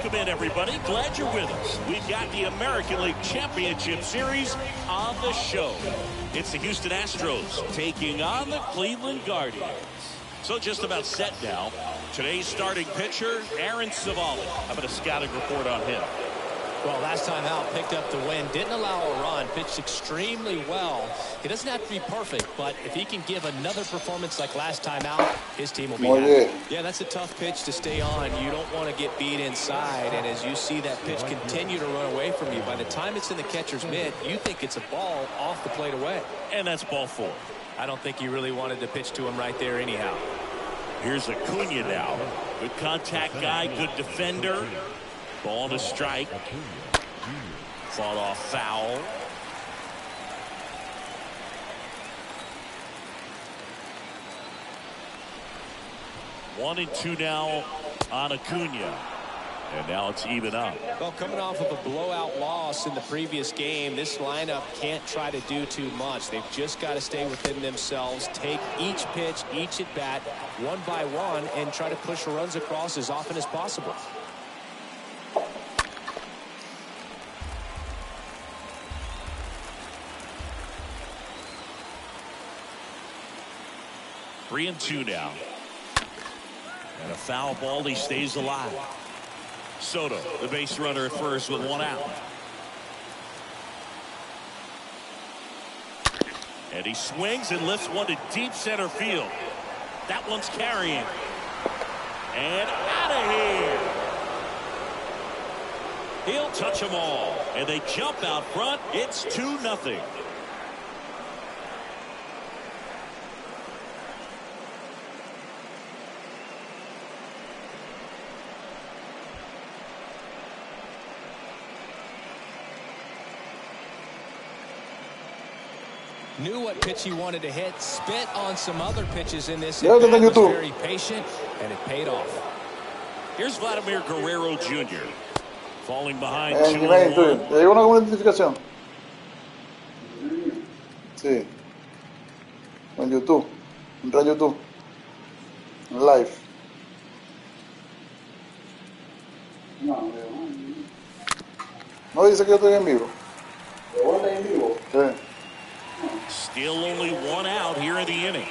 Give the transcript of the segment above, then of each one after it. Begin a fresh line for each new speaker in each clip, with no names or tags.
Welcome in, everybody. Glad you're with us. We've got the American League Championship Series on the show. It's the Houston Astros taking on the Cleveland Guardians. So just about set now. Today's starting pitcher, Aaron Civale. How about a scouting report on him?
Well, last time out, picked up the win, didn't allow a run, pitched extremely well. He doesn't have to be perfect, but if he can give another performance like last time out, his team will be happy. Yeah, that's a tough pitch to stay on. You don't want to get beat inside, and as you see that pitch continue to run away from you, by the time it's in the catcher's mitt, you think it's a ball off the plate away.
And that's ball 4.
I don't think he really wanted to pitch to him right there anyhow.
Here's Acuna now. Good contact guy, good defender. Ball to strike. Fought off foul. One and two now on Acuna. And now it's even up.
Well, coming off of a blowout loss in the previous game, this lineup can't try to do too much. They've just got to stay within themselves, take each pitch, each at bat, one by one, and try to push runs across as often as possible.
Three and two now. And a foul ball. He stays alive. Soto, the base runner at first with one out. And he swings and lifts one to deep center field. That one's carrying. And out of here. He'll touch them all. And they jump out front. It's 2-0.
Knew what pitch he wanted to hit, spit on some other pitches in this. Was very patient, and it paid off.
Here's Vladimir Guerrero Jr. falling behind 2-1.
¿Ya llegó una notificación? Sí. En YouTube. Entra en YouTube. En live. No dice que yo estoy en vivo.
¿Vos estás en vivo?
Sí.
Still only one out here in the inning.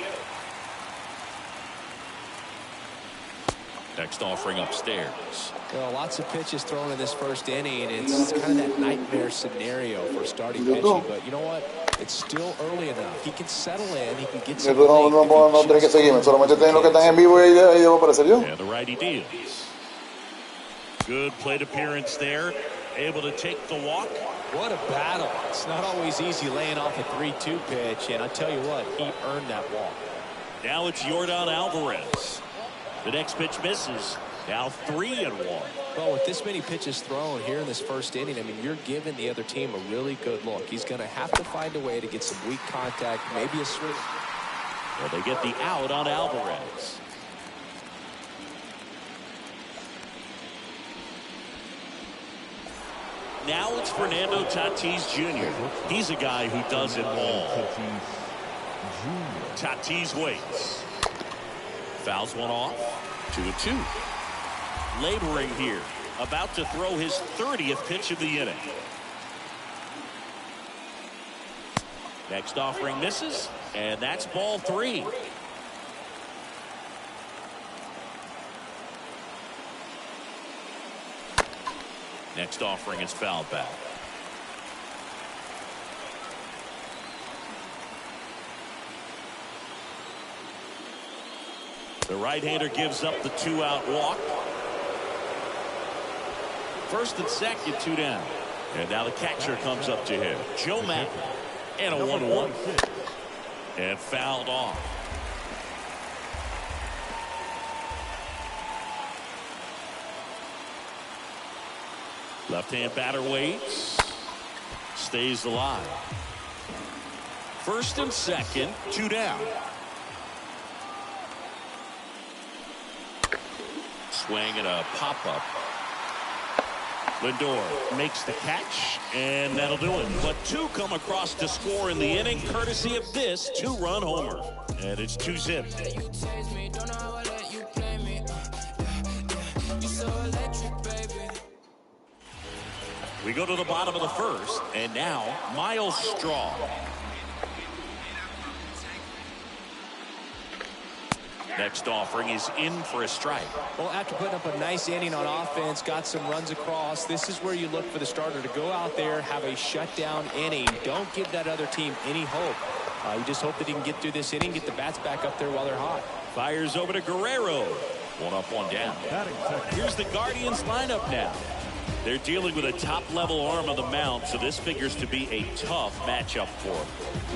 Next offering upstairs.
Well, lots of pitches thrown in this first inning, and it's kind of that nightmare scenario for starting pitching. But you know what? It's still early enough. He can settle in. He can get some.
No tienes que seguirme. Solamente tienen los que están en vivo y ahí debo aparecer yo.
And the righty deals. Good plate appearance there. Able to take the walk.
What a battle. It's not always easy laying off a 3-2 pitch, and I'll tell you what, he earned that walk.
Now it's Yordan Alvarez. The next pitch misses. Now 3-1.
Well, with this many pitches thrown here in this first inning, I mean, you're giving the other team a really good look. He's going to have to find a way to get some weak contact, maybe a swing.
Well, they get the out on Alvarez. Now it's Fernando Tatis Jr. He's a guy who does it all. Tatis waits. Fouls one off. 2-2. Laboring here. About to throw his 30th pitch of the inning. Next offering misses. And that's ball 3. Next offering is fouled back. The right-hander gives up the 2-out walk. First and second, 2 down. And now the catcher comes up to him. Joe Mack. And a 1-1. And fouled off. Left-hand batter waits. Stays alive. First and second, 2 down. Swing and a pop-up. Lindor makes the catch, and that'll do it. But 2 come across to score in the inning, courtesy of this 2-run homer. And it's 2-zip. We go to the bottom of the first, and now Miles Straw. Next offering is in for a strike.
Well, after putting up a nice inning on offense, got some runs across, this is where you look for the starter to go out there, have a shutdown inning. Don't give that other team any hope. You just hope that he can get through this inning, get the bats back up there while they're hot.
Fires over to Guerrero. One up, one down. Here's the Guardians lineup now. They're dealing with a top-level arm on the mound, so this figures to be a tough matchup for them.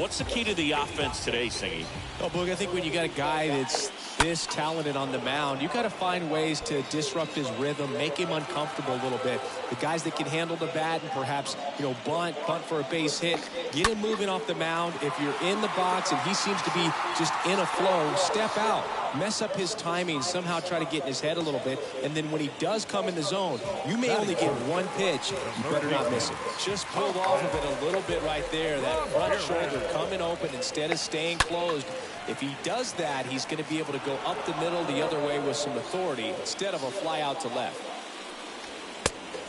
What's the key to the offense today, Singy?
Oh, Boog, I think when you got a guy that's this talented on the mound, you got to find ways to disrupt his rhythm, make him uncomfortable a little bit. The guys that can handle the bat and perhaps, bunt for a base hit, get him moving off the mound. If you're in the box and he seems to be just in a flow, step out, mess up his timing, somehow try to get in his head a little bit, and then when he does come in the zone, you may only get one pitch. You better not miss it. Just pulled off of it a little bit right there. That front shoulder coming open instead of staying closed. If he does that, he's going to be able to go up the middle the other way with some authority instead of a fly out to left.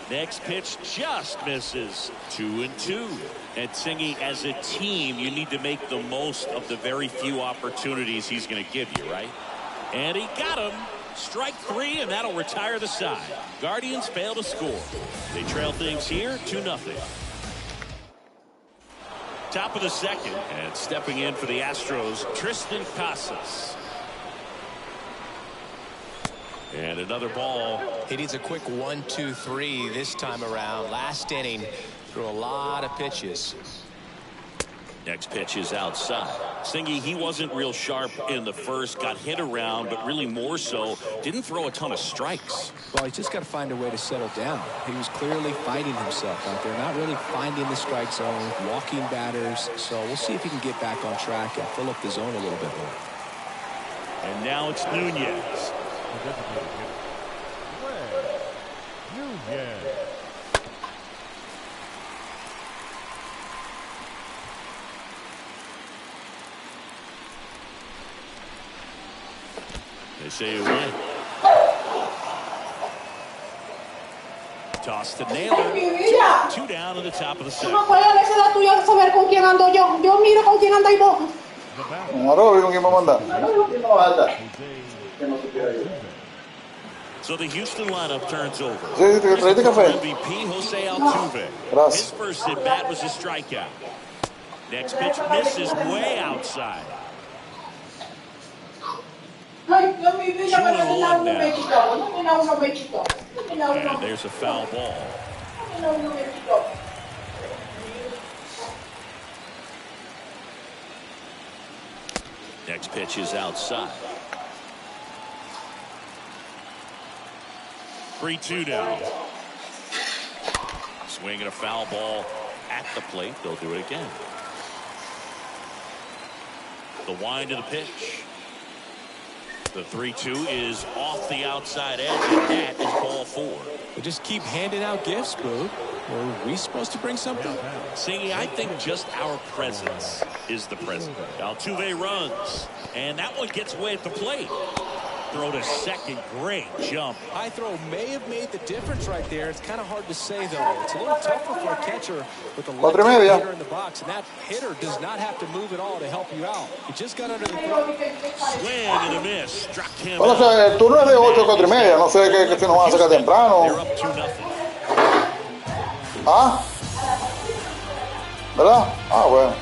Next pitch just misses. 2-2. And Singy, as a team, you need to make the most of the very few opportunities he's going to give you, right? And he got him. Strike 3, and that'll retire the side. Guardians fail to score. They trail things here 2-0. Top of the second, and stepping in for the Astros, Tristan Casas. And another ball.
He needs a quick 1-2-3 this time around. Last inning, threw a lot of pitches.
Next pitch is outside. Singy, he wasn't real sharp in the first, got hit around, but really more so, didn't throw a ton of strikes.
Well, he's just got to find a way to settle down. He was clearly fighting himself out there, not really finding the strike zone, walking batters. So we'll see if he can get back on track and fill up the zone a little bit more.
And now it's Nunez. They say you win. Toss to Naylor. 2 down to the top of the second. So the Houston lineup turns over. MVP Jose Altuve. His first at bat was a strikeout. Next pitch misses way outside. 2-1 now. And there's a foul ball. Next pitch is outside. 3-2 now. Swinging a foul ball at the plate. They'll do it again. The wind of the pitch. The 3-2 is off the outside edge, and that is ball 4.
We just keep handing out gifts, Boo. Were we supposed to bring something?
See, I think just our presence is the present. Altuve runs, and that one gets away at the plate. Throw to second, great jump.
High throw may have made the difference right there. It's kind of hard to say, though. It's a little tougher for a catcher with a left hitter in the box, and that hitter does not have to move at all to help you out. He just got under the throw.
Swing and a miss. Struck him
Bueno, o sea, el turno es de 8 a 4 y media. No sé qué si nos van a sacar temprano.
They're up 2-0.
¿Ah? ¿Verdad? Ah, bueno.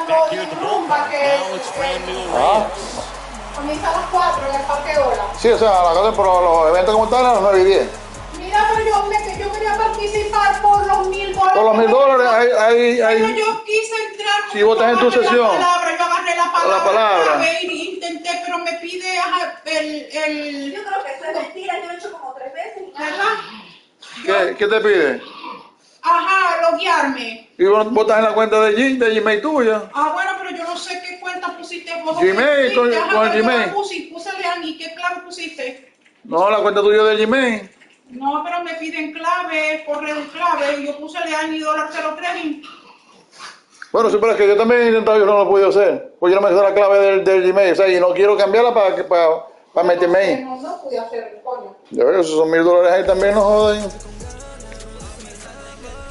Back here at the bullpen. Now it's Franmil Reyes.
Comienza a las 4 en el Parque Ola.
Sí, o sea, la cosa por los eventos como tal a las 9 y 10.
Mira, pero yo quería participar por los $1000.
Por los $1000, ahí.
Pero yo quise entrar.
Si votas en tu sesión.
Yo agarré la
palabra.
Y intenté, pero me pide el. Yo creo que eso es mentira. Yo lo he hecho como 3 veces. ¿Verdad?
¿Qué te pide?
Ajá, loguearme.
Y votas en la cuenta de Gmail tuya.
Ah, bueno, pero yo no sé qué cuenta pusiste vos.
Gmail, con Gmail.
Puse Leani, ¿qué clave pusiste?
No, la cuenta tuya de Gmail.
No, pero me piden clave, correo y clave. Yo puse Leani $03.
Bueno, sí, pero es que yo también he intentado, yo no lo he podido hacer. Pues yo no me sé la clave del Gmail, o sea, y no quiero cambiarla para Para meterme ahí.
No pude hacer, coño.
Yo creo que esos son $1000 ahí también, no jodan.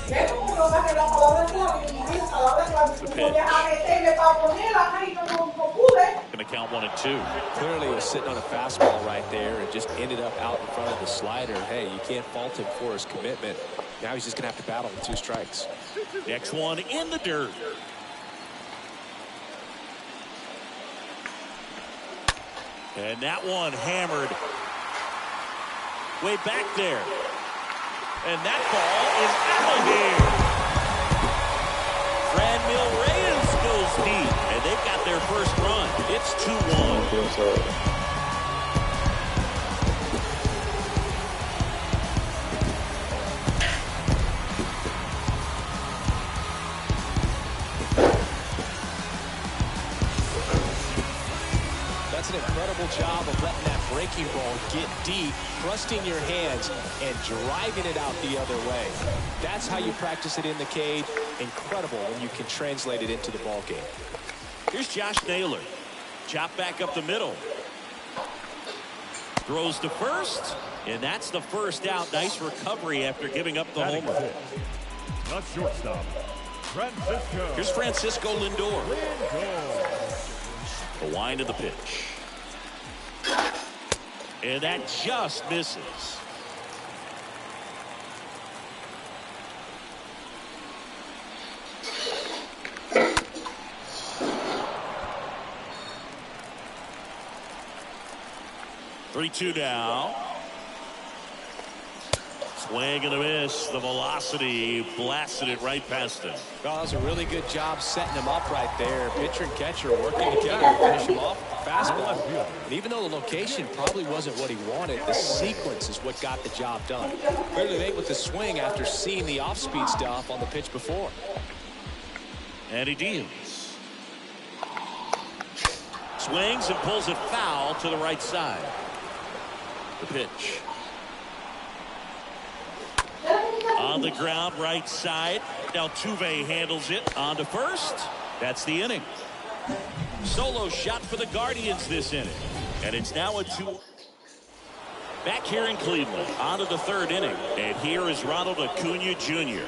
¿Ves cómo lo bajé la palabra clave? La palabra clave. Tú podías meterle para ponerla ahí, no pude.
Going to count 1 and 2.
Clearly was sitting on a fastball right there and just ended up out in front of the slider. Hey, you can't fault him for his commitment. Now he's just going to have to battle with 2 strikes.
Next one in the dirt. And that one hammered way back there. And that ball is out of here. Franmil Reyes goes deep, and they've got their first run. It's 2-1.
Incredible job of letting that breaking ball get deep, thrusting your hands, and driving it out the other way. That's how you practice it in the cage. Incredible when you can translate it into the ball game.
Here's Josh Naylor. Chop back up the middle. Throws to first, and that's the first out. Nice recovery after giving up the homer.
Not shortstop. Francisco.
Here's Francisco Lindor. The wind of the pitch. And that just misses. Three-two now. Swing and a miss. The velocity blasted it right past him.
Well, that was a really good job setting him up right there. Pitcher and catcher working together to finish him off. Fastball. And even though the location probably wasn't what he wanted, the sequence is what got the job done. Clearly late with the swing after seeing the off-speed stuff on the pitch before.
And he deals. Swings and pulls it foul to the right side. The pitch. On the ground, right side. Altuve handles it on to first. That's the inning. Solo shot for the Guardians this inning. And it's now a 2. Back here in Cleveland, on to the third inning. And here is Ronald Acuna Jr.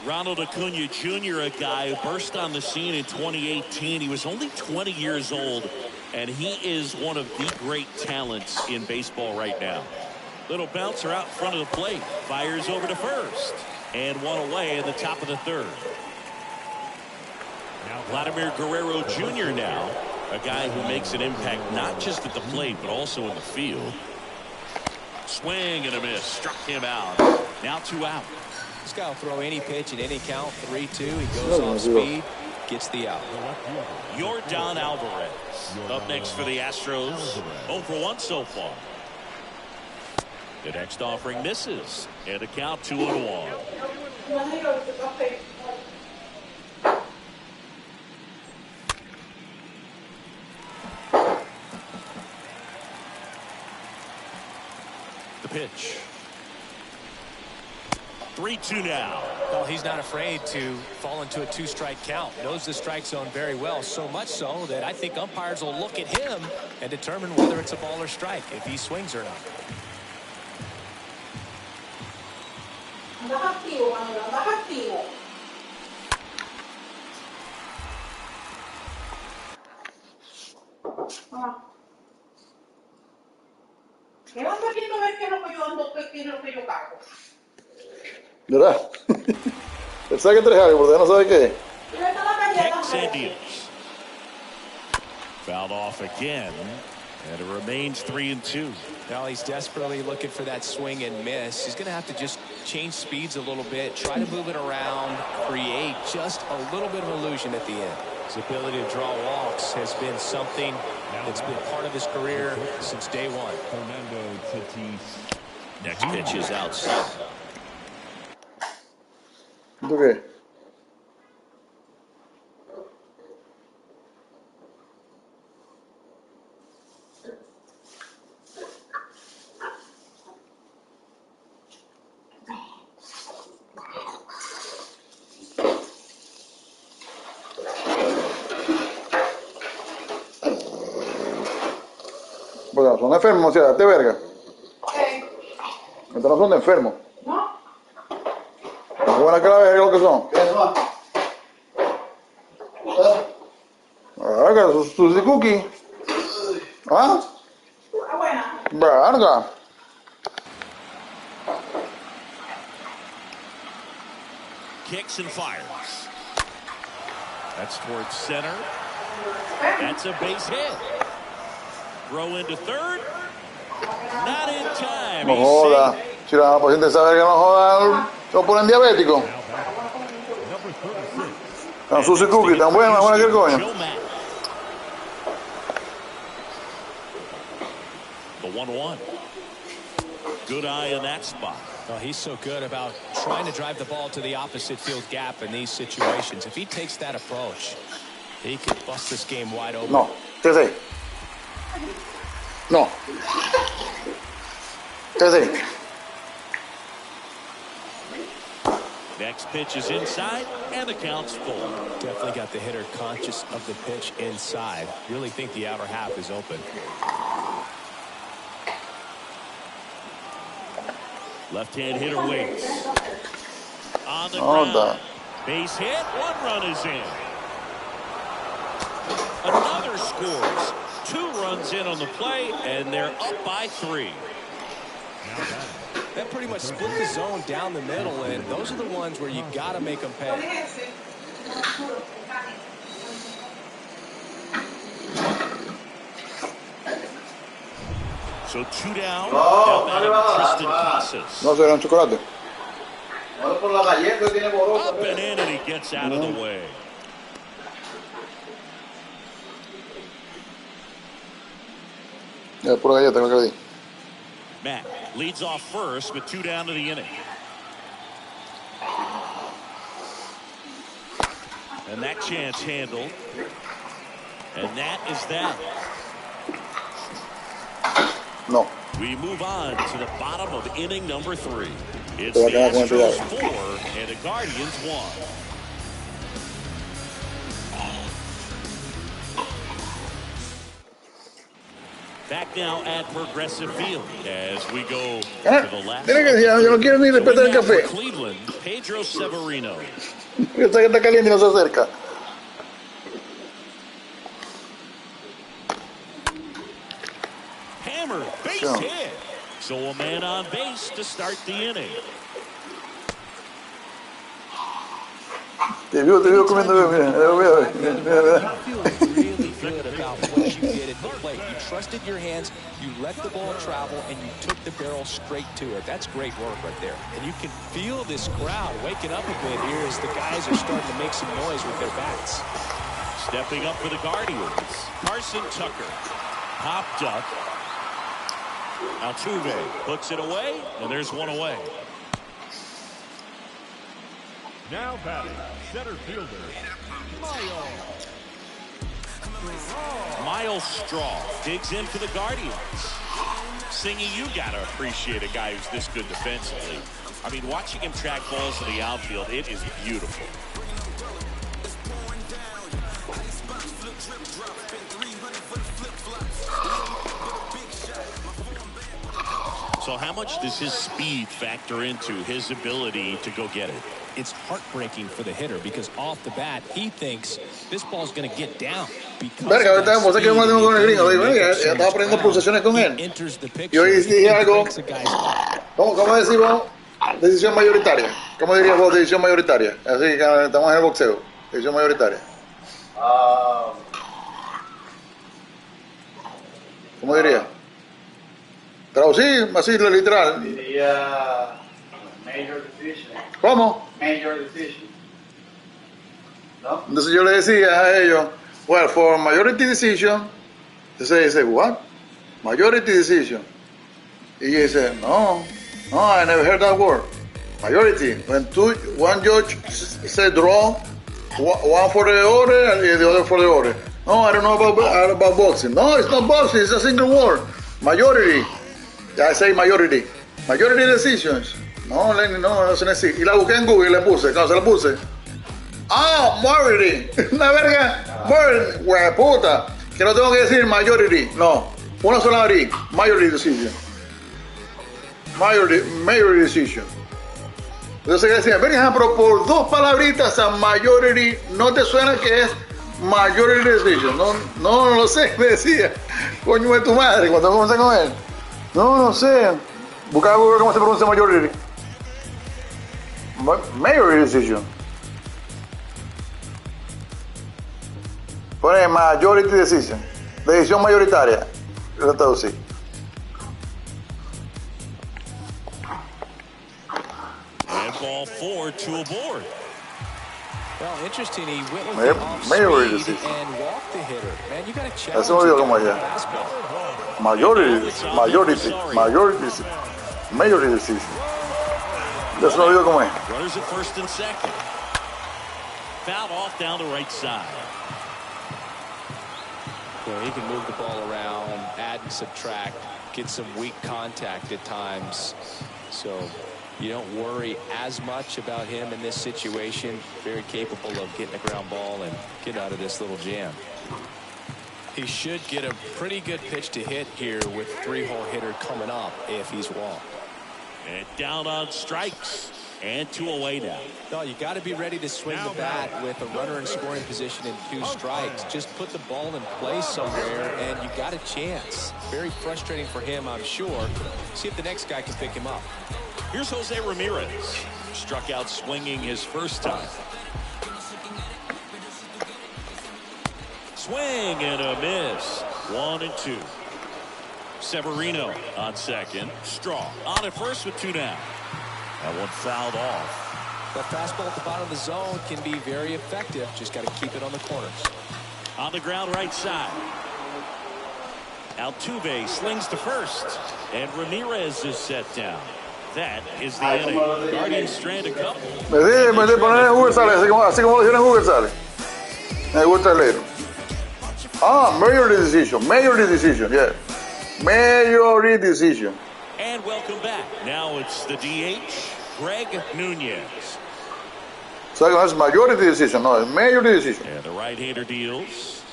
Ronald Acuna Jr., a guy who burst on the scene in 2018. He was only 20 years old, and he is one of the great talents in baseball right now. Little bouncer out in front of the plate. Fires over to first. And one away in the top of the third. Vladimir Guerrero Jr. now, a guy who makes an impact not just at the plate, but also in the field. Swing and a miss. Struck him out. Now 2 out.
This guy will throw any pitch at any count. 3-2. He goes off speed. Gets the out.
Yordan Alvarez up next for the Astros. 0 for 1 so far. The next offering misses. And a count 2-1. The pitch. 3-2 now.
Well, he's not afraid to fall into a 2-strike count. Knows the strike zone very well, so much so that I think umpires will look at him and determine whether it's a ball or strike, if he swings or not.
Andas activo, Manuel, andas activo. ¿Qué vas haciendo ver qué es lo que yo ando, qué es lo que yo cago?
¿Verdad? Él sabe que trae algo, porque no sabe qué.
Texas Indians. Fouled off again. And it remains 3-2.
Now he's desperately looking for that swing and miss. He's going to have to just change speeds a little bit, try to move it around, create just a little bit of illusion at the end. His ability to draw walks has been something that's been part of his career since day one.
Next pitch is outside.
Okay. Pues son enfermos, o sea, de verga. Estos no son de enfermos.
¿No?
Más buena que la verga lo que son.
¿Qué son?
Verga, Susie Cookie. ¿Ah?
Buena.
Verga.
Kicks and fires. That's towards center. That's a base hit. Throw into third. Not in time.
No joda. Si la paciente esa verga no joda, se lo ponen diabético.
Number 36.
Tan Susie Cookie, tan buena, más buena que el coño.
The 1-1. Good eye in that spot.
Well, he's so good about trying to drive the ball to the opposite field gap in these situations. If he takes that approach, he could bust this game wide open.
No, ¿qué sé? No. ¿Qué sé?
Next pitch is inside, and the count's full.
Definitely got the hitter conscious of the pitch inside. Really think the outer half is open.
Left-hand hitter waits. On the ground. Base hit. 1 run is in. Another scores. 2 runs in on the play, and they're up by 3.
That pretty much split the zone down the middle, and those are the ones where you got to make them pay.
So 2 down. Tristan Casas.
No, será un chocolate.
Por la galleta tiene borosa.
Up and in, and he gets out of the way.
Ya, pura galleta, no que le di.
Matt leads off first with 2 down to the inning. And that chance handled. And that is that.
No.
We move on to the bottom of inning number 3. It's the Astros 4 and the Guardians 1. Back now at Progressive Field as we go to the last.
Tiene que decir, yo no quiero ni respetar el café.
Cleveland, Pedro Severino.
Está caliente y no se acerca.
Hammer, base hit. So a man on base to start the inning.
Te vio comiendo, mira.
You feel really good about what you did at the plate. You trusted your hands, you let the ball travel, and you took the barrel straight to it. That's great work right there. And you can feel this crowd waking up a bit here as the guys are starting to make some noise with their bats.
Stepping up for the Guardians, Carson Tucker. Popped up. Altuve puts it away, and there's 1 away.
Now batting, center fielder,
Miles Straw digs in for the Guardians. Singy, you gotta appreciate a guy who's this good defensively. I mean, watching him track balls to the outfield, it is beautiful. So how much does his speed factor into his ability to go get it?
It's heartbreaking for the hitter because off the bat, he thinks this ball's going to get down.
Verga, ahorita vamos a que más con el gringo. Ya estaba poniendo pulsaciones con él. Y hoy dije algo. ¿Cómo decimos? Decisión mayoritaria. ¿Cómo dirías vos decisión mayoritaria? Así que estamos en el boxeo. Decisión mayoritaria. ¿Cómo diría? Traducir, así literal.
Diría major decision.
¿Cómo?
Major decision. ¿No?
Entonces yo le decía a ellos, well, for majority decision, they say, what? Majority decision. Y dice, no, I never heard that word. Majority. When one judge said draw, one for the order and the other for the order. No, I don't know about boxing. No, it's not boxing, it's a single word. Majority. I say majority. Majority decisions. No, Lenny, no doesn't exist. Y la busqué en Google y le puse. Cuando se la puse. Majority. Una verga. Majority. Hueputa. Que no tengo que decir majority. No. Una sola nariz. Majority decision. Majority decision. Entonces decía, pero por dos palabritas a majority, ¿no te suena que es majority decision? No lo sé, me decía. Coño de tu madre, cuando comencé con él. No sé. Buscaba cómo se pronuncia majority. Majority decision. Pone majority decision. Decisión mayoritaria. Lo traducí.
And ball 4 to a board.
Well, interesting. He went with the off speed and walked the hitter. Man, you got to challenge the fastball.
Majority decision. Eso no olvido cómo es.
Runners at first and second. Fouled off down the right side.
Well, he can move the ball around, add and subtract, get some weak contact at times. So you don't worry as much about him in this situation. Very capable of getting a ground ball and getting out of this little jam. He should get a pretty good pitch to hit here with three-hole hitter coming up if he's walked.
And down on strikes. And 2 away now.
No, you got to be ready to swing the bat with a runner in scoring position and 2 strikes. Just put the ball in place somewhere, and you got a chance. Very frustrating for him, I'm sure. See if the next guy can pick him up.
Here's Jose Ramirez. Struck out swinging his first time. Swing and a miss. 1-2. Severino on second. Straw on at first with 2 down. That one fouled off.
That fastball at the bottom of the zone can be very effective. Just got to keep it on the corners.
On the ground right side. Altuve slings to first. And Ramirez is set down. That is the inning. Guardians strand a couple.
Me di poner en Google sale, así como lo hicieron en Google sale. Me gusta leer. Majority decision, yeah. Majority decision.
And welcome back. Now it's the DH, Greg Nunez.
So that's majority decision, no, it's majority decision.
And the right-hander deals.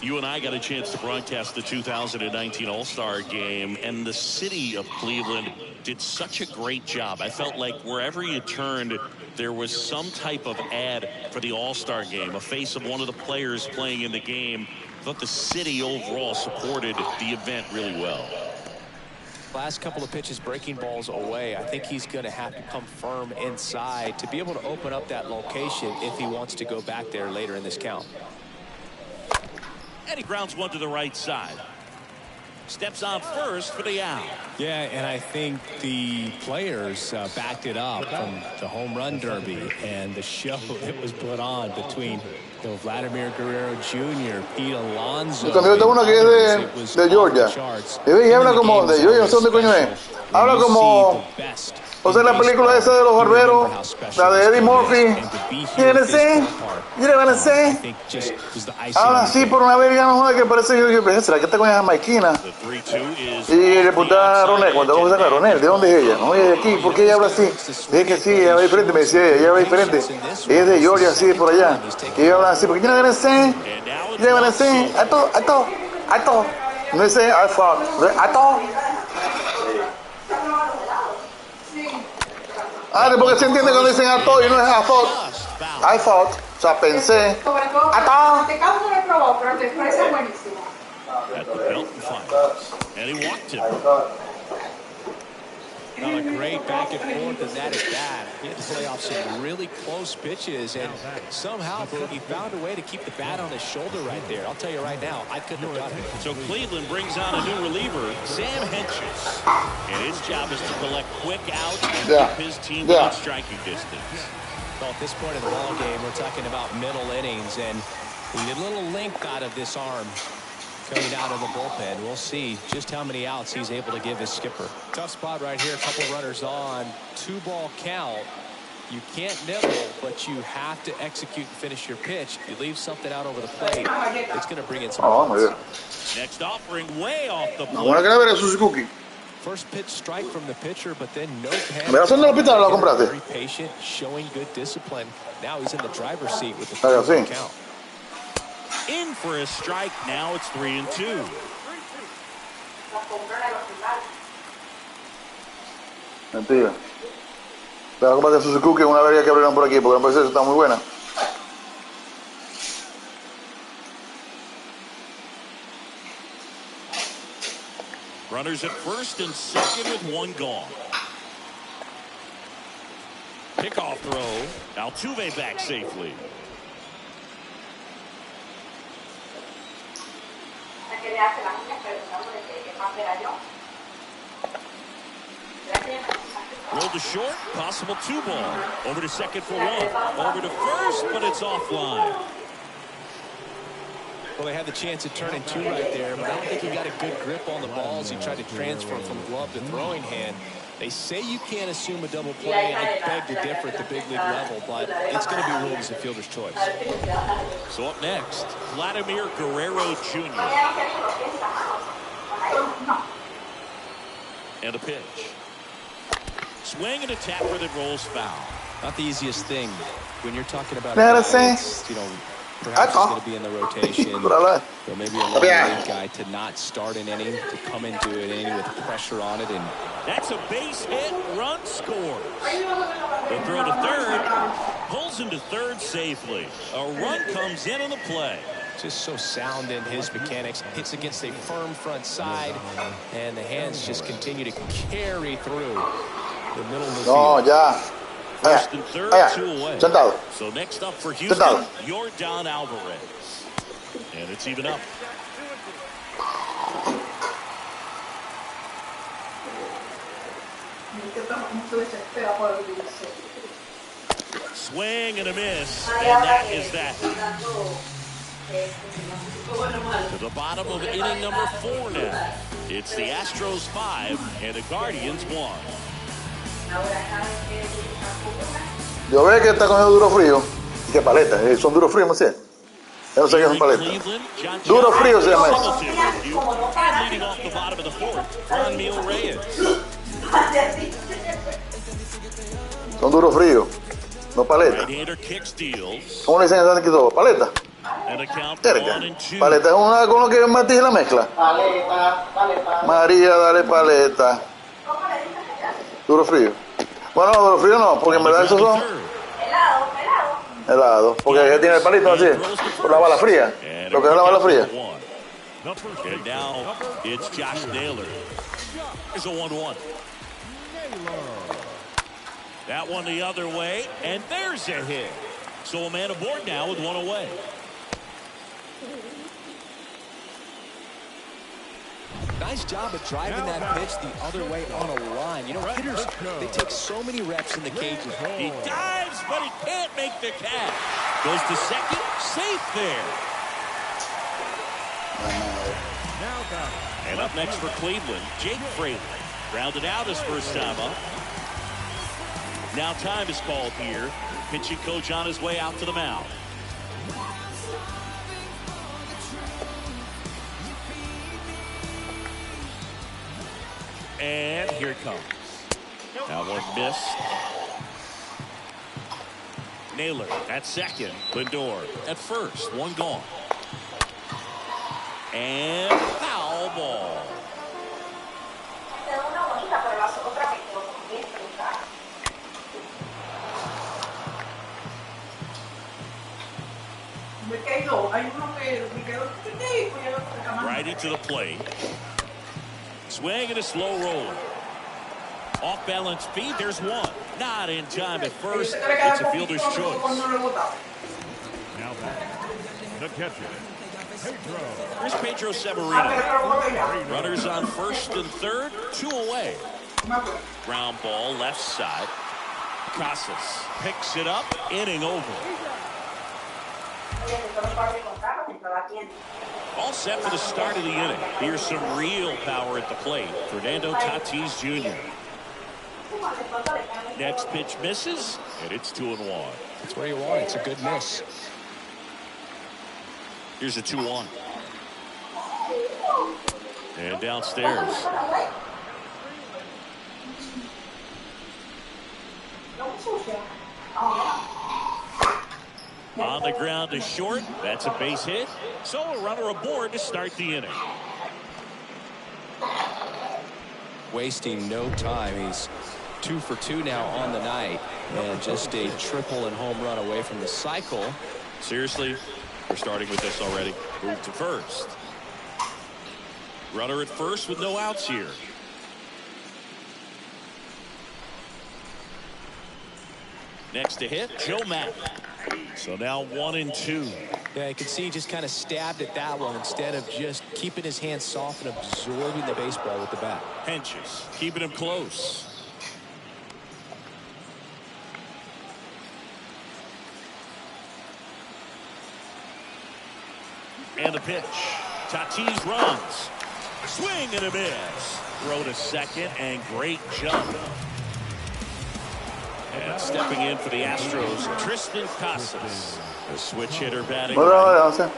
You and I got a chance to broadcast the 2019 All-Star Game, and the city of Cleveland did such a great job. I felt like wherever you turned, there was some type of ad for the All-Star Game, a face of one of the players playing in the game. I thought the city overall supported the event really well.
Last couple of pitches breaking balls away. I think he's going to have to come firm inside to be able to open up that location if he wants to go back there later in this count.
And he grounds one to the right side. Steps on first for the out.
Yeah, and I think the players backed it up from the home run derby and the show that was put on between Vladimir Guerrero Jr., Pete Alonso.
Y cuando yo tengo uno que es de Georgia, y habla como de Georgia, no sé dónde coño es. Habla como, o sea, la película esa de los barberos, la de Eddie Murphy. You know say? Habla así por una vez, no joder, que parece que ¿será que esta coña es jamaiquina? Y le preguntaba a Ronel, cuando vamos a sacar a Ronel, ¿de dónde es ella? No, ella de aquí, ¿por qué ella habla así? Dije que sí, ella habla diferente, me decía ella habla diferente. Ella es de Georgia, así, por allá. Y ella habla así, porque you know say? I thought. No dice, I thought. Porque se entiende cuando dicen I thought y no es I thought. O sea, pensé. I thought.
Este caso no lo probó, pero te parece buenísimo.
At the Belton Finals. And he walked him.
Not a great back and forth in that at bat. He had to play off some really close pitches, and somehow he found a way to keep the bat on his shoulder right there. I'll tell you right now, I couldn't have done it.
So Cleveland brings on a new reliever, Sam Hentges. And his job is to collect quick outs and keep his team in striking distance.
Well, at this point in the ball game, we're talking about middle innings, and we get a little length out of this arm coming out of the bullpen. We'll see just how many outs he's able to give his skipper. Tough spot right here. A couple runners on. 2-ball count. You can't nibble, but you have to execute and finish your pitch. If you leave something out over the plate, it's going to bring in some runs.
Next offering way off the plate.
First pitch strike from the pitcher, but then no panic. Very patient, showing good discipline. Now he's in the driver's seat with the 2-ball count.
In for a strike. Now it's 3-2.
Mentira. La copa de Suzuki es una verga que abrieron por aquí, porque me parece que está muy buena.
Runners at first and second with one gone. Kickoff throw. Altuve back safely. Rolled to short, possible 2-ball. Over to second for one. Over to first, but it's offline.
Well, they had the chance of turning 2 right there, but I don't think he got a good grip on the ball as he tried to transfer from glove to throwing hand. They say you can't assume a double play. I beg to differ at the big league level, but it's going to be ruled as a fielder's choice.
So up next, Vladimir Guerrero Jr. And a pitch. Swing and a tapper that rolls foul.
Not the easiest thing when you're talking about
perhaps
he's going to be in the rotation. Or maybe a long league guy to not start an inning, to come into an inning with pressure on it. And
that's a base hit, run scores. The throw to third, pulls into third safely. A run comes in on the play.
Just so sound in his mechanics. Hits against a firm front side, and the hands just continue to carry through the middle of the field.
First and third, 2 away. So next up for Houston, Yordan Alvarez. And it's even up. Swing and a miss, and that is that. To the bottom of inning number 4 now. It's the Astros 5 and the Guardians 1.
Yo veo que está cogiendo duro frío. ¿Y qué paleta? ¿Son duros fríos, no sé? Yo no sé qué son paletas. Duro frío se llama eso.
Leading off the bottom of the 4th, Franmil Reyes.
Son duros fríos, no paletas.
Right-hander kick steals.
¿Cómo le dicen en San Quito? ¿Paleta?
And a count
Terca.
1-2.
Paleta es una con lo que matiza la mezcla.
Paleta.
María, dale paleta. Duro frío. Bueno, duro frío no, porque en verdad esos son helados. Porque aquí tiene el palito así, por la bala fría. Lo que es la bala fría.
And now it's Josh Naylor. Here's a 1-1. That one the other way, and there's a hit. So a man aboard now with 1 away.
Nice job of driving that pitch the other way on a line. You know, hitters, they take so many reps in the cages.
He dives, but he can't make the catch. Goes to second, safe there. And up next for Cleveland, Jake Fraley. Rounded out his first time up. Now time is called here. Pitching coach on his way out to the mound. And here it comes. Now one missed. Naylor at second. Lindor at first. 1 gone. And foul ball. Righty to the plate. Swing and a slow roll. Off balance feed. There's one. Not in time at first. It's a fielder's choice.
Now back. The catcher, Pedro.
Here's Pedro Severino. Runners on first and third. 2 away. Ground ball left side. Casas picks it up. Inning over. All set for the start of the inning. Here's some real power at the plate. Fernando Tatis Jr. Next pitch misses, and it's 2-1.
That's where you want it. It's a good miss.
Here's a 2-1. And downstairs. On the ground to short. That's a base hit. So a runner aboard to start the inning.
wasting no time. He's 2 for 2 now on the night, and just a triple and home run away from the cycle.
Seriously, we're starting with this already. Move to first. Runner at first with no outs here. Next to hit, Joe Matt. So now 1-2.
Yeah, you can see he just kind of stabbed at that one instead of just keeping his hands soft and absorbing the baseball with the bat.
Henches, keeping him close. And a pitch. Tatis runs. Swing and a miss. Throw to second and great jump. And stepping in for the Astros, Tristan Casas. The switch hitter batting. The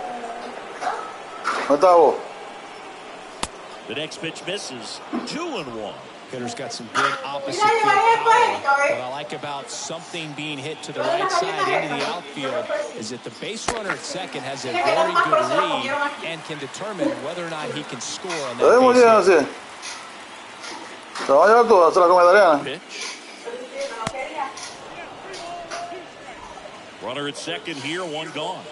next pitch misses. 2-1.
Hitter's got some good opposite field power. What I like about something being hit to the right side into the outfield is that the base runner at second has a very good read and can determine whether or not he can score on that base hit.
Pitch. Runner at second here, 1 gone.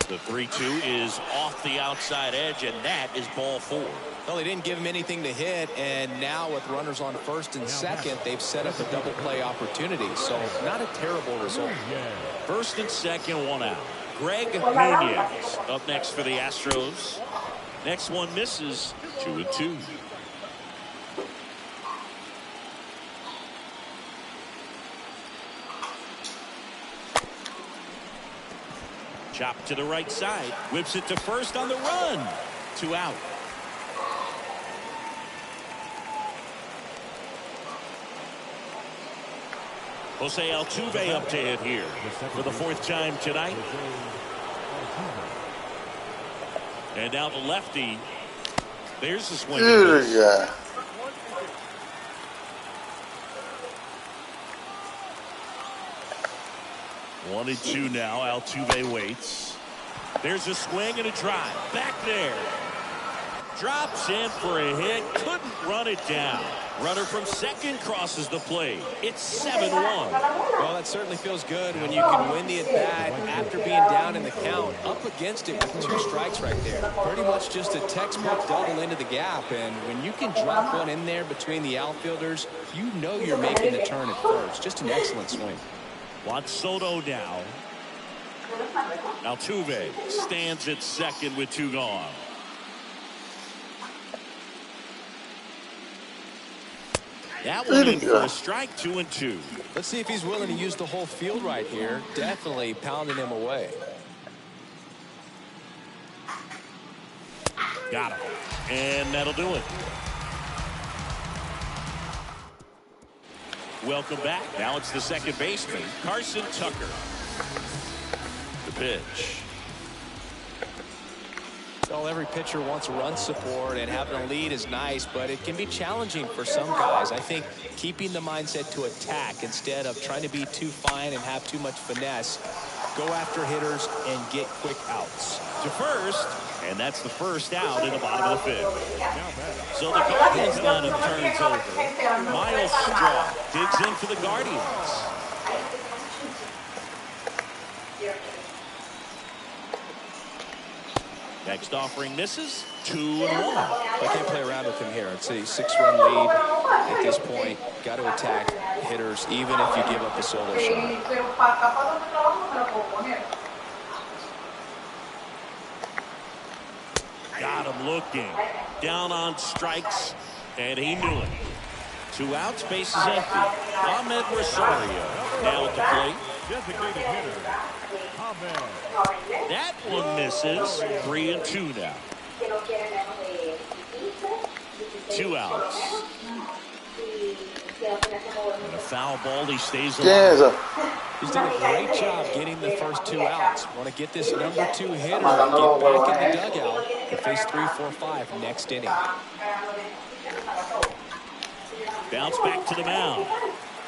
The 3-2 is off the outside edge, and that is ball 4.
Well, they didn't give him anything to hit, and now with runners on first and second, they've set up a double play opportunity. So not a terrible result.
First and second, 1 out. Greg Nunez up next for the Astros. Next one misses. 2-2. Chop to the right side. Whips it to first on the run. 2 out. Jose Altuve up to hit here for the 4th time tonight. And now the lefty. There's the swing. 1-2 now. Altuve waits. There's a swing and a drive. Back there. Drops in for a hit. Couldn't run it down. Runner from second crosses the plate. It's 7-1.
Well, that certainly feels good when you can win the at-bat after being down in the count. Up against it with 2 strikes right there. Pretty much just a textbook double into the gap. And when you can drop one in there between the outfielders, you know you're making the turn at first. Just an excellent swing.
Juan Soto now. Altuve stands at second with 2 gone. That one in for a strike. 2-2.
Let's see if he's willing to use the whole field right here. Definitely pounding him away.
Got him. And that'll do it. Welcome back. Now it's the second baseman, Carson Tucker. The pitch.
Well, every pitcher wants run support, and having a lead is nice, but it can be challenging for some guys. I think keeping the mindset to attack instead of trying to be too fine and have too much finesse. Go after hitters and get quick outs.
To first, and that's the first out in the bottom of the 5th. So the Guardians lineup turns over. Miles Straw digs in for the Guardians. Next offering misses. 2-1.
I can't play around with him here. It's a 6-run lead at this point. Got to attack hitters even if you give up a solo shot.
Got him looking. Down on strikes, and he knew it. 2 outs, bases empty. Ahmed Rosario now at the plate.
Designated hitter, Ahmed.
That one misses. 3-2 now. 2 outs. And a foul ball. He stays alive.
He's done a great job getting the first 2 outs. Want to get this number 2 hitter, get back in the dugout to face 3, 4, 5 next inning.
Bounce back to the mound.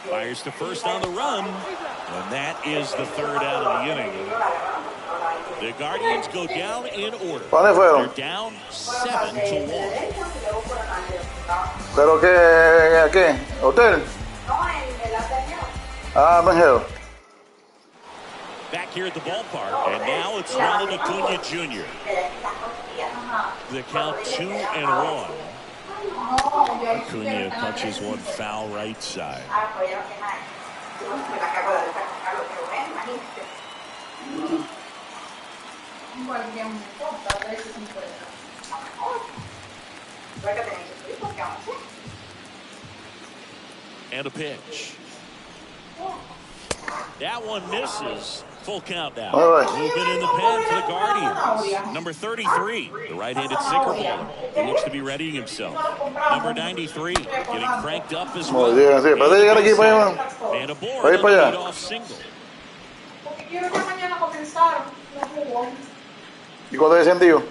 Fires to first on the run. And that is the 3rd out of the inning. The Guardians go down in order.
¿Dónde fueron?
They're down 7-1.
¿Pero qué? ¿Hotel? Ah, Benjero.
Back here at the ballpark, and now it's Ronald Acuna Jr. The count 2-1. Acuna punches one foul right side. And a pitch. That one misses. Full count now.
All right.
Movement in the pen for the Guardians. Number 33, the right-handed sinker bowler. He looks to be readying himself. Number 93, getting cranked up as well.
Muy bien, sí. ¿Puede llegar aquí para allá?
And aboard
Ahí
on the
para allá.
leadoff single.
¿Y cuándo hay sentido?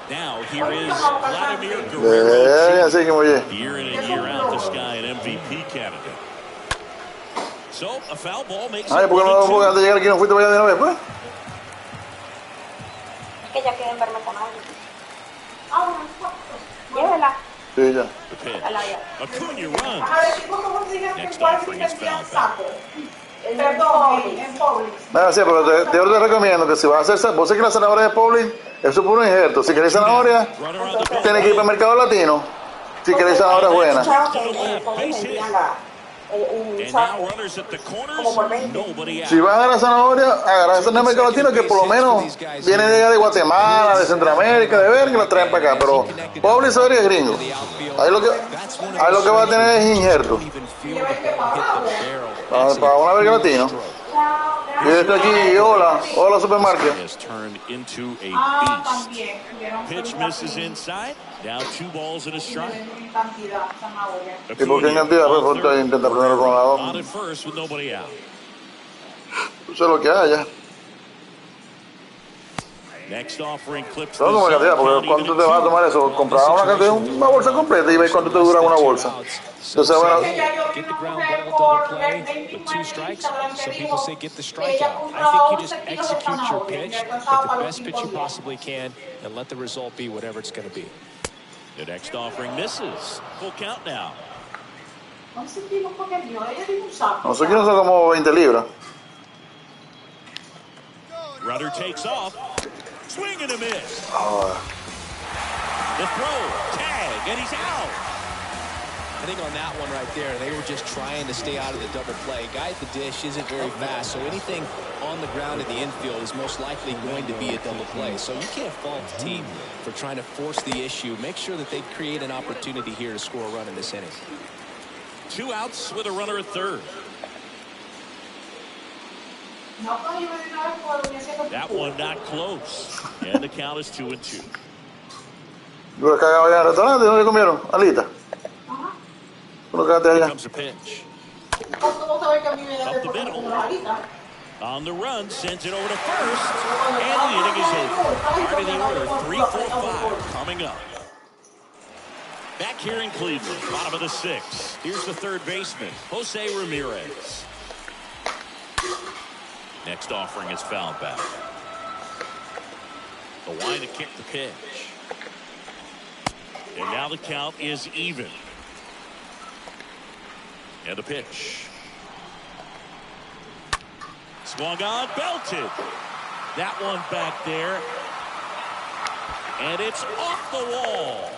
Now here is Vladimir Guerrero.
Así que muy bien.
Year in and year out, this guy an MVP candidate. So a foul ball makes
Ay,
it
¿por qué no
1-2.
antes de llegar aquí no fuiste para allá de una vez, pues?
Que ya quieren verme con alguien. Llévela.
Sí, ya.
The pitch.
A la ya.
Acuna runs.
Next
offering is foul back.
Perdón, en Publix.
Nada, sí, pero te recomiendo que si vas a hacer, vos sé que la zanahoria de Publix es su puro injerto. Si queréis zanahoria,
Runner on the goal.
tienes que ir para el mercado latino. Si queréis zanahoria buena.
And now runners at the corners. Nobody out.
Si vas a la zanahoria, agarras esa en el mercado latino que por lo menos viene de allá de Guatemala, de Centroamérica, de ver que la traen para acá. Pero Publix es gringo. Ahí lo que va a tener es injerto. Para una verga latino. Y esto aquí, hola supermarket.
Has turned into a
Ah,
beast.
también.
Pitch misses inside. Now 2 balls and a strike.
Cantidad, zanahoria.
¿Y por qué en cantidad? Pues por intentar primero con la
On
dos.
at first with nobody out.
Eso es lo que haya.
Next offering clips.
No como cantidad, porque ¿cuánto te vas a tomar eso? Comprar una cantidad, una bolsa completa y ves cuánto te dura una bolsa. Entonces, bueno,
Get the ground ball, double play with 2 strikes. Some people say get the strikeout. I think you just execute your pitch, hit the best pitch you possibly can, and let the result be whatever it's going to be.
The next offering misses. Full count now.
No sé qué porque yo ella tiene un saco.
nosotros son como 20 libras.
Rudder takes off. Swing and a miss.
Ah,
The throw. Tag. And he's out.
I think on that one right there, they were just trying to stay out of the double play. Guy at the dish isn't very fast, so anything on the ground in the infield is most likely going to be a double play. So you can't fault the team for trying to force the issue. Make sure that they create an opportunity here to score a run in this inning.
2 outs with a runner at third. That one not close. And the count is 2-2.
¿tú lo cagado allá en el restaurante? ¿Dónde comieron? Alita. ¿Tú lo cagaste
Here
allá?
comes a pitch.
¿Cómo sabes que a mí me da
Up the middle. On the run, sends it over to first. And the inning is over. Part of the order, 3-4-5 coming up. Back here in Cleveland, bottom of the 6th. Here's the third baseman, Jose Ramirez. Next offering is fouled back. The line to kick the pitch. And now the count is even. And the pitch. Swung on, belted. That one back there. And it's off the wall.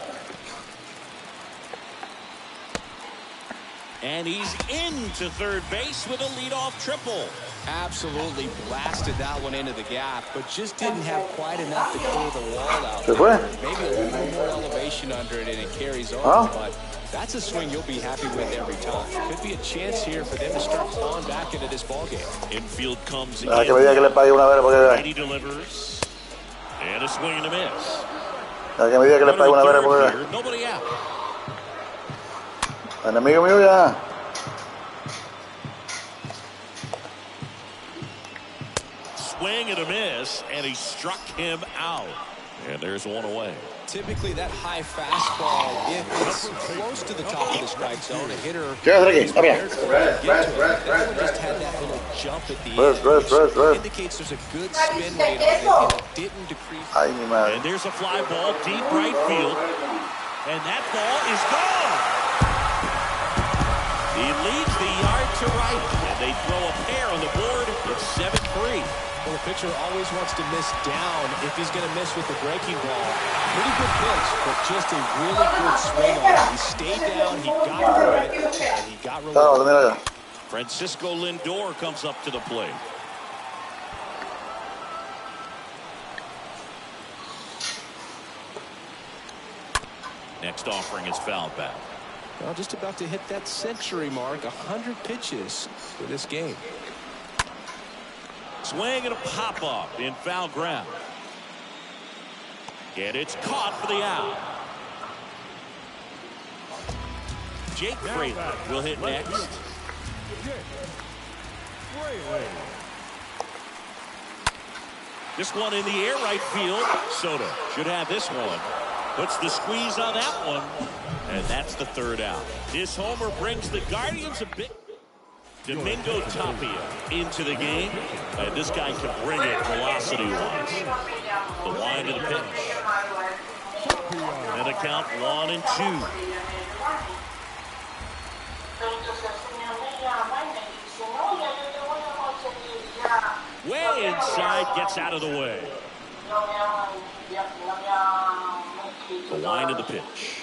And he's into third base with a leadoff triple.
Absolutely blasted that one into the gap, but just didn't have quite enough to clear the wall out.
¿Se fue?
Maybe a little more elevation under it and it carries over,
Huh?
but that's a swing you'll be happy with every time. Could be a chance here for them to start clawing back into this ballgame.
Infield comes
Ah, que me diga que
again.
le pague una vez porque vea.
Brady delivers. And a swing and a miss.
Ah, que me diga que le pague una vez
Runner
porque
at
vea.
third, nobody out.
Enemigo mío ya.
Swing and a miss, and he struck him out. And there's one away.
Typically, that high fastball, if it's close to the top of the strike zone, a hitter
¿Qué vas a hacer aquí? Está bien.
prepared for it to get to it. That one just had that little jump at the end, which indicates there's a good spin rate on it, and it didn't decrease.
And there's a fly ball deep right field, and that ball is gone. He leads the yard to right, and they throw a pair on the board. It's 7-3.
Well, the pitcher always wants to miss down if he's going to miss with the breaking ball. Pretty good pitch, but just a really good swing on it. He stayed down, he got through it, and he got rewarded.
Francisco Lindor comes up to the plate. Next offering is fouled back.
Well, just about to hit that century mark, 100 pitches for this game.
Swing and a pop-up in foul ground. And it's caught for the out. Jake Fraley will hit next. This one in the air right field. Soto should have this one. Puts the squeeze on that one. And that's the third out. This homer brings the Guardians a bit. Domingo Tapia into the game. And this guy can bring it velocity-wise. The wind of the pitch. And the count 1-2. Way inside, gets out of the way. The wind of the pitch.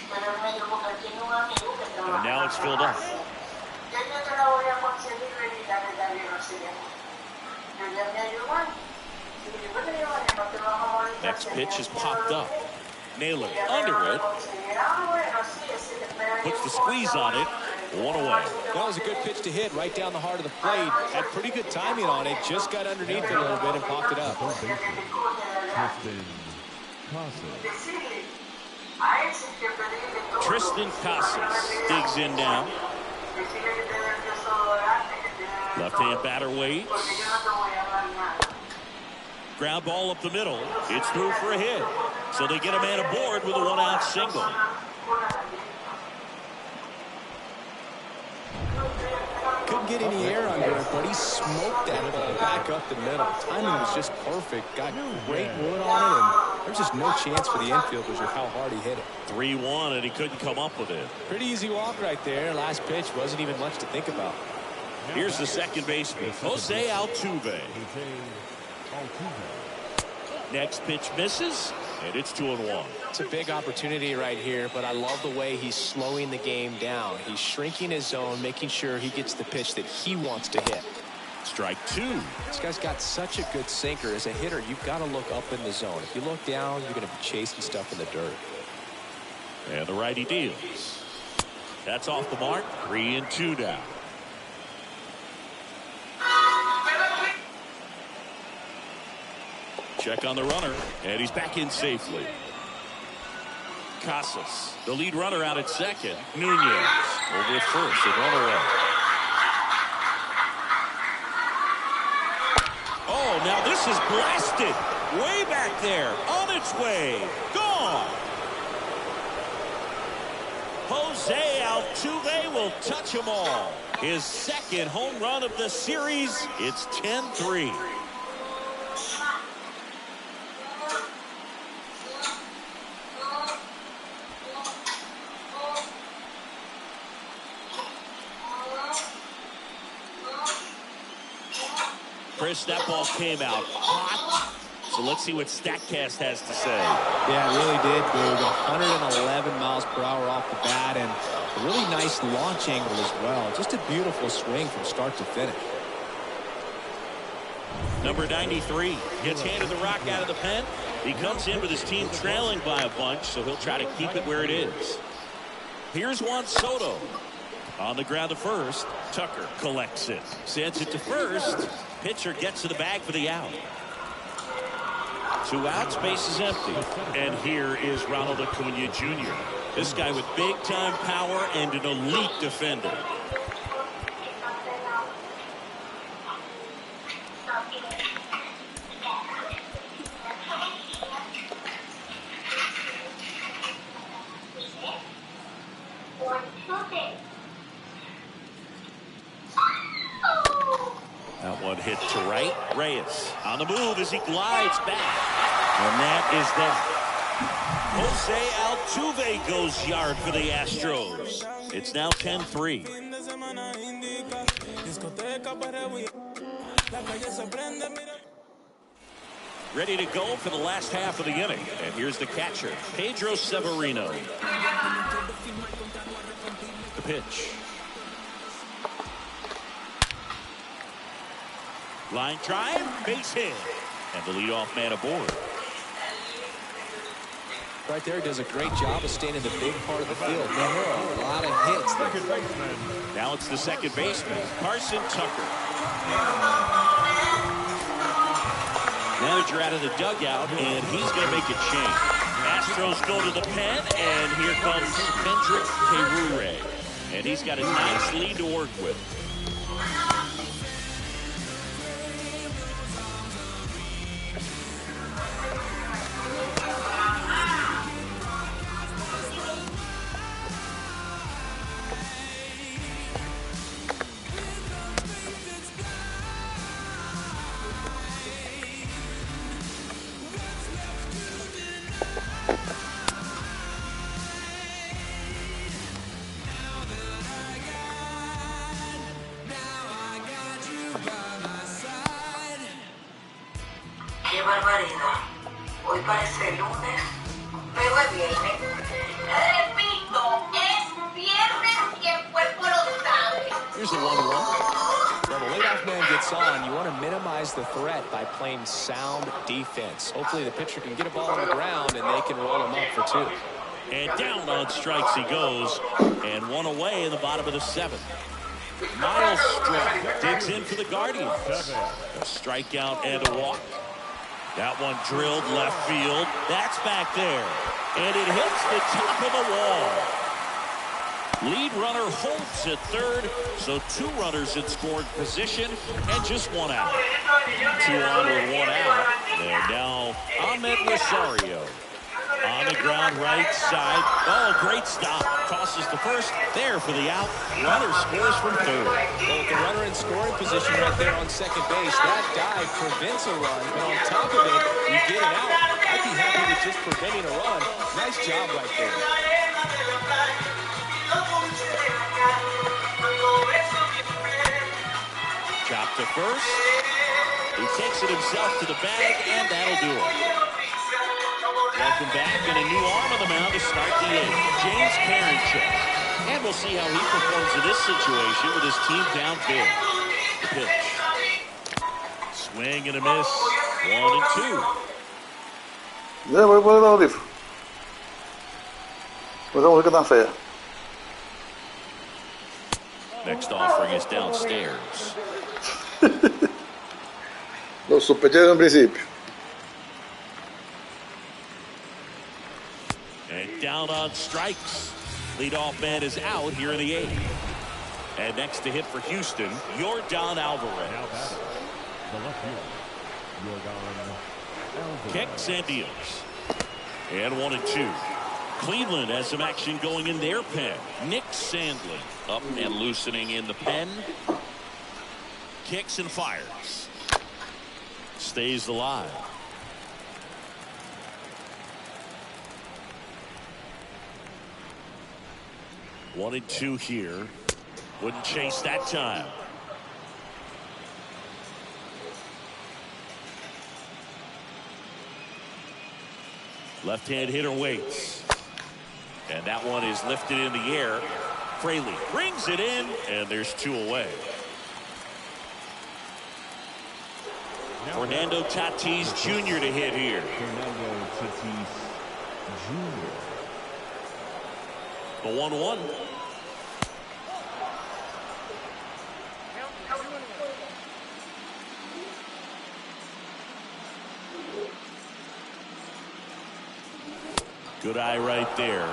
And now it's filled up. Next pitch is popped up. Naylor under it. Puts the squeeze on it. One away.
That was a good pitch to hit right down the heart of the plate. Had pretty good timing on it. Just got underneath it a little bit and popped it up.
Tristan Casas digs in now. Left-hand batter waits. Ground ball up the middle. It's through for a hit. So they get a man aboard with a one-out single.
Couldn't get any air under it, but he smoked that ball back up the middle. Timing was just perfect. Got great wood on it, and there's just no chance for the infielders with how hard he hit it.
3-1, and he couldn't come up with it.
Pretty easy walk right there. Last pitch wasn't even much to think about.
Here's the second baseman, Jose Altuve. Next pitch misses, and it's 2-1.
It's a big opportunity right here, but I love the way he's slowing the game down. He's shrinking his zone, making sure he gets the pitch that he wants to hit.
Strike two.
This guy's got such a good sinker. As a hitter, you've got to look up in the zone. If you look down, you're going to be chasing stuff in the dirt.
And the righty deals. That's off the mark. 3-2 down. Check on the runner, and he's back in safely. Casas, the lead runner out at second. Nunez over at first and run away. Oh, now this is blasted. Way back there. On its way. Gone. Jose Altuve will touch them all. His second home run of the series. It's 10-3. Chris, that ball came out hot. So let's see what StatCast has to say.
Yeah, it really did, Boog. 111 miles per hour off the bat, and a really nice launch angle as well. Just a beautiful swing from start to finish.
Number 93 gets handed the rock out of the pen. He comes in with his team trailing by a bunch, so he'll try to keep it where it is. Here's Juan Soto. On the ground to first. Tucker collects it. Sends it to first. Pitcher gets to the bag for the out. 2 outs, base is empty. And here is Ronald Acuna Jr. This guy with big-time power and an elite defender. That one hit to right. Reyes on the move as he glides back. And that is that. Jose Altuve goes yard for the Astros. It's now 10-3. Ready to go for the last half of the inning. And here's the catcher, Pedro Severino. The pitch. Line drive, base hit. And the leadoff man aboard.
Right there, does a great job of staying in the big part of the field. Man, there are a lot of hits there.
Now it's the second baseman, Carson Tucker. Manager out of the dugout, and he's going to make a change. Astros go to the pen, and here comes Kendrick Perure. And he's got a nice lead to work with.
¡Qué barbaridad! Hoy parece lunes, pero es viernes. Repito, es viernes y el cuerpo lo sabe.
Here's a 1-1. Well, the leadoff man gets on. You want to minimize the threat by playing sound defense. Hopefully the pitcher can get a ball on the ground and they can roll him up for 2.
And down on strikes he goes. And one away in the bottom of the 7th. Miles Straw digs in for the Guardians. A strikeout and a walk. That one drilled left field. That's back there. And it hits the top of the wall. Lead runner Holtz at third. So 2 runners in scoring position and just 1 out. 2 on with 1 out. And now Ahmed Rosario. On the ground right side. Oh, great stop. Tosses to first. There for the out. Runner scores from third.
Well, with the runner in scoring position right there on second base, that dive prevents a run. But on top of it, you get it out. I'd be happy with just preventing a run. Nice job right there.
Chop to first. He takes it himself to the bag, and that'll do it. Welcome back, and a new arm on the mound to start the 8th. James Karinchak. And we'll see how he performs in this situation with his team down big. The pitch. Swing and a miss. 1 and 2.
Ya voy a poner el audífono. Pues esa música tan fea.
Next offering is downstairs.
Lo sospeché desde un principio.
And down on strikes. Leadoff man is out here in the 8th. And next to hit for Houston, Yordan Alvarez.
The left field, Yordan Alvarez.
Kicks and deals. And 1 and 2. Cleveland has some action going in their pen. Nick Sandlin up and loosening in the pen. Kicks and fires. Stays alive. One and 2 here. Wouldn't chase that time. Left-hand hitter waits. And that one is lifted in the air. Fraley brings it in, and there's 2 away. Fernando Tatis Jr. to hit here.
Fernando Tatis Jr.
The 1-1. Good eye right there.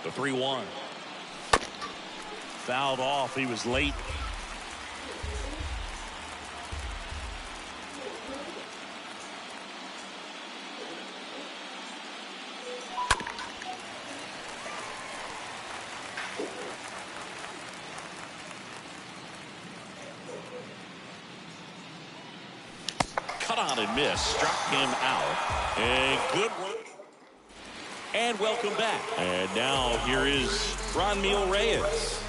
The 3-1. Fouled off. He was late. on and miss. Struck him out. And good work. And welcome back. And now here is Franmil Reyes.